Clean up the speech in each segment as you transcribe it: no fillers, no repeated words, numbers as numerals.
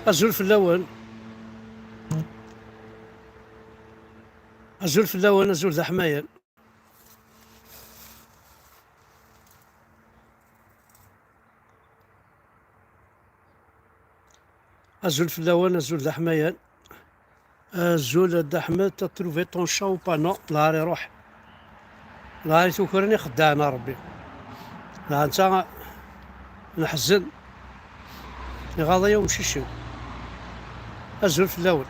أزول في اللون، أزول في اللون، أزول ذا حماية. أزول في اللون، أزول ذا حماية. أزول ذا حماية. تتروفي طون شا و با نو. نهاري روح، نهاري توكرني خدعنا ربي. لا نتا نحزن غاضية ومشيشو. أزول في اللون.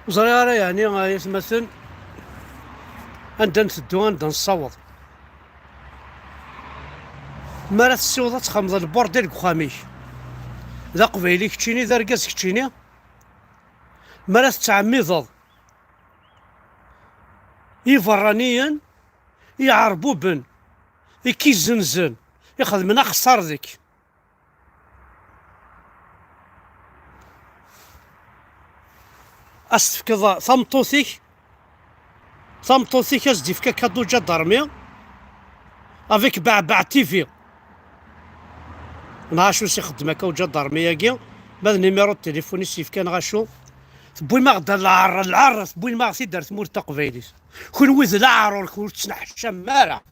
وزريارة يعني يتمثل عندنا نسدو عندنا نصوض. ما راه تسوض تخمض البور ديالك وخاميك. ذا قبيلي كتشيني ذا رقاز كتشيني. ما راه تتعميضض. يفرانيا يعربوبن يكيزنزن يخدمنا خسر ذيك. أستفكض ثمطوثيك أزدي فكا كادو جا دارمي افيك باع تيفي. نعاشو سي خدمك وجا دارمي ياكي بعد نيميرو التليفوني سيف كان غاشو تبوي ما غدا العر تبوي ما غسي دارت مور تقبيليس كون ويذ العرور كون تسنح الشمارة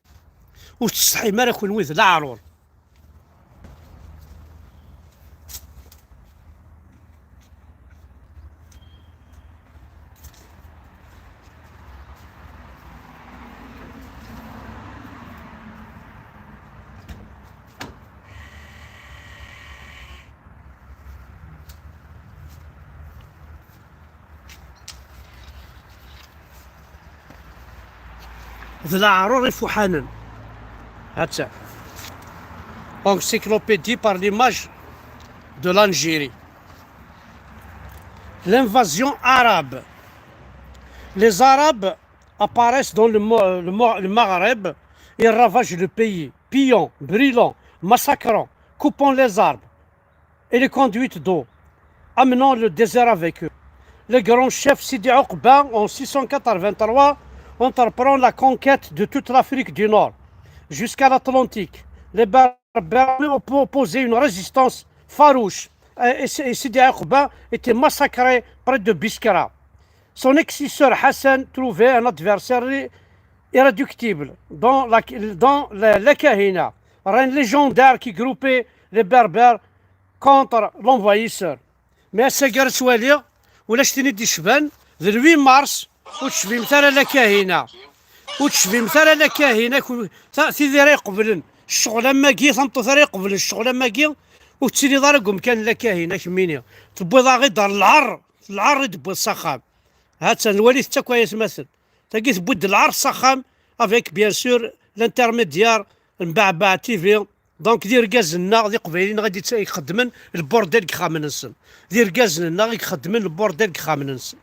وتستحي مارا كون ويذ العرور. ذا العرور يفوحانن هاتا encyclopédie par l'image de l'Algérie. L'invasion arabe. Les Arabes apparaissent dans le Maghreb et ravagent le pays, pillant, brûlant, massacrant, coupant les arbres et les conduites d'eau, amenant le désert avec eux. Le grand chef Sidi Oqba en 683 entreprend la conquête de toute l'Afrique du Nord jusqu'à l'Atlantique. Les Berbères opposaient une résistance farouche et Sidi Oqba était massacré près de Biskra. Son ex-successeur Hassan trouvait un adversaire irréductible dans la Kahina, reine légendaire qui groupait les Berbères contre l'envahisseur. Mais Sagar Swali, ولا شتيني دي شبان ذا 8 مارس وتشفي مثلا لا كاهنه وتشفي مثلا لا كاهنه سيدي راه يقبلن الشغل ماكي ثمطو راه يقبل الشغل ماكي وتسيني ضرقهم كان لا كاهنه كمينيا تبويض غير دار العر يدبو الصخام هات الوالد تا كويس مثل تلقي تبود العر الصخام افيك بيان سور لانترميديار نباع تيفي دونك دير ركازنا ذي قبيلين غادي يخدمن البورديل كخامنسن دير ركازنا يخدمن البورديل كخامنسن.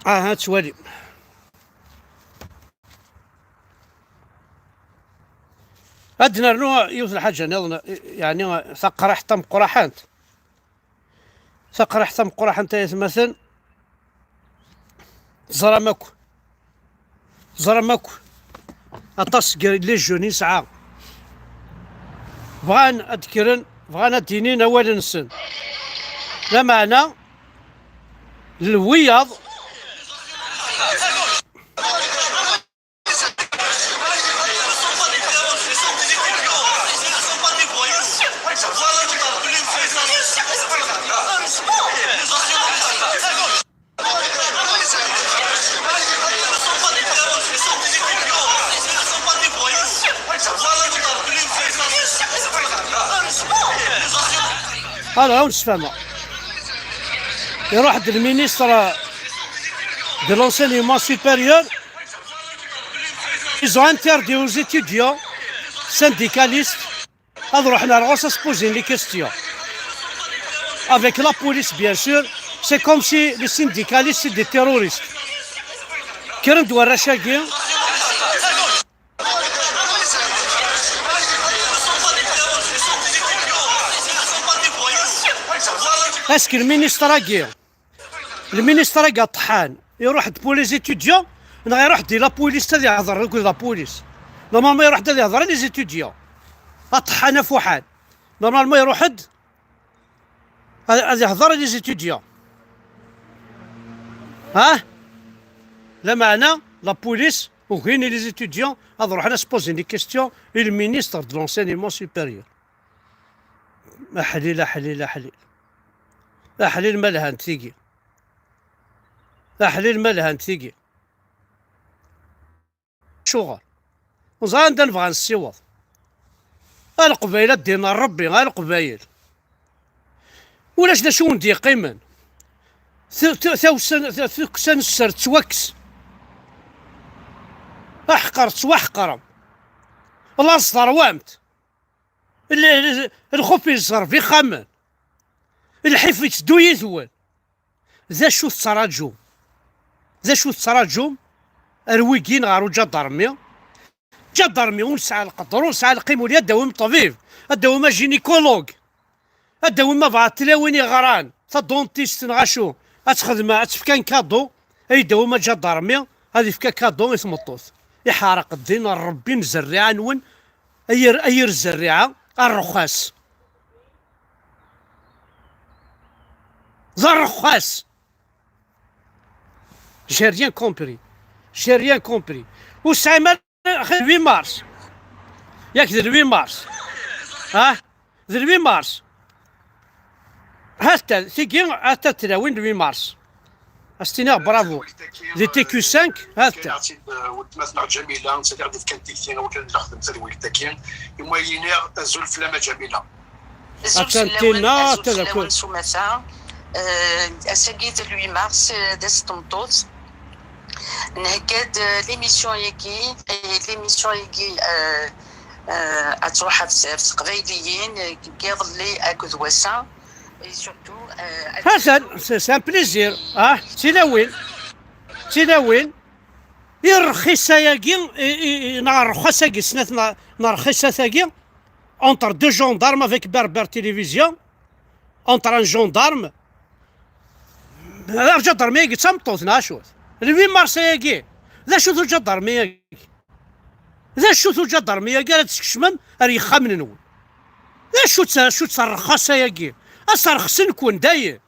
هات سوالي أدنى نوع يوث الحاجة يعني ثقر حتى مقرحانت ثقر حتى مقرحانت مثلا زرمكو أطاس لي جوني ساعة بغان أذكرن بغان دينين أول نسن لا معنى الوياض هلا ونسفهمها يروح المينيستر de l'enseignement supérieur, ils ont interdit aux étudiants syndicalistes à se poser des questions. avec la police, bien sûr. C'est comme si les syndicalistes, c'est des terroristes. كرند ورا شاقي اسكي المينيستر كاع طحان يروح بو لي زيتيديون يروح دي لا بوليس هذا يهضر يقول لا بوليس نورمالمون يروح هذا يهضر لي زيتيديون طحانه فوحان نورمالمون يروح هذا يهضر لي زيتيديون ها لا معنى لا بوليس وكاين لي زيتيديون هذا روح انا سبوزي دي كيستيون لو مينيستر دو لونسينيمون سوبيريور احليل احليل احليل احليل مالها نتيجي احليل مالها نتيجي شغل وزان نبغى نسيوض القبايلات ديالنا ربي غير القبايل ولاش دا شو ندي قيمن ثوسن السر توكس احقر توحقر الله صدر وامت الخوف يصر في خمن الحيف يتدو يثول ذا شو تصراجوم ذا شو تصراجوم ارويكين غارو جدرمي ونسعى القدر ونسعى القيم ولي داوم طبيب داوم جينيكولوج داوم بعض تلاويني غران فالدونتيست نغاشو اتخدم كان كادو اي داوم جدرمي هذه فكا كادو يثمطوث يحارق الدين ربي نزريعه نون اير الزريعه الرخاص ذا الرخاص جي ريان كومبري وسعيمال 8 مارس ياك 8 مارس ها 8 مارس حتى تيجي حتى تلاوين 8 مارس استينا برافو لي تي كيو 5 هاتا ولد جميله سيدي عبد كان تيكتين وكان نخدم تاع ولد يموينير زول فلامه جميله اتنتينا تذكر سمسا اساكيد 8 مارس داس طمطوط نهكاد ليميسيون يكي اتروح في قبايليين كيظلي اكد وسا سورتو حسن سي ان بليزير تلاوين يرخص ياكي نرخص ياكي سنات نرخص ثاكي اونتر دو جوندارم افيك بربر تيليفزيون اونتر ان جوندارم الجدرمي ياكي تمطوط ناشوت 8 مارس ياكي ذا شو ذو الجدرمي ياكي ذا شو ذو الجدرمي ياكي راه تسكشمم راه يخمن نون ذا شو تصرخص ياكي أصرخص نكون داير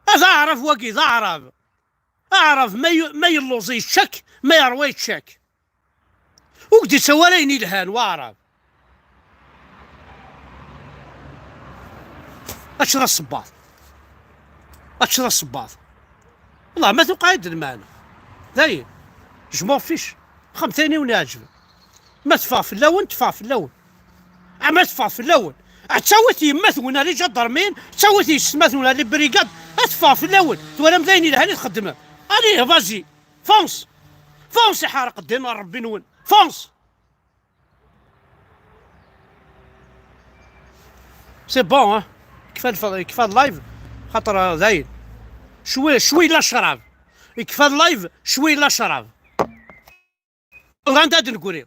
هذا أعرف واقي ذا أعرف ما يلوزي الشك ما يروي الشك وقدي سواليني الهان وأعرف أشرى الصباط والله ما تقعد المعنى داير جمو فيش خمثاني ونعجب ما تفا في اللون أما تفا في اللون تسويتي مثونا لي جدرمين تسويتي مثونا لي بريغاد اتفا في الاول ولا مدايني لها اللي تخدمها عليه فازي فونس يحارق الدين ربي نون فونس سي بون كفا اللايف خاطر زاين شوي لا شراب كفا اللايف شوي لا شراب غنداد نقولي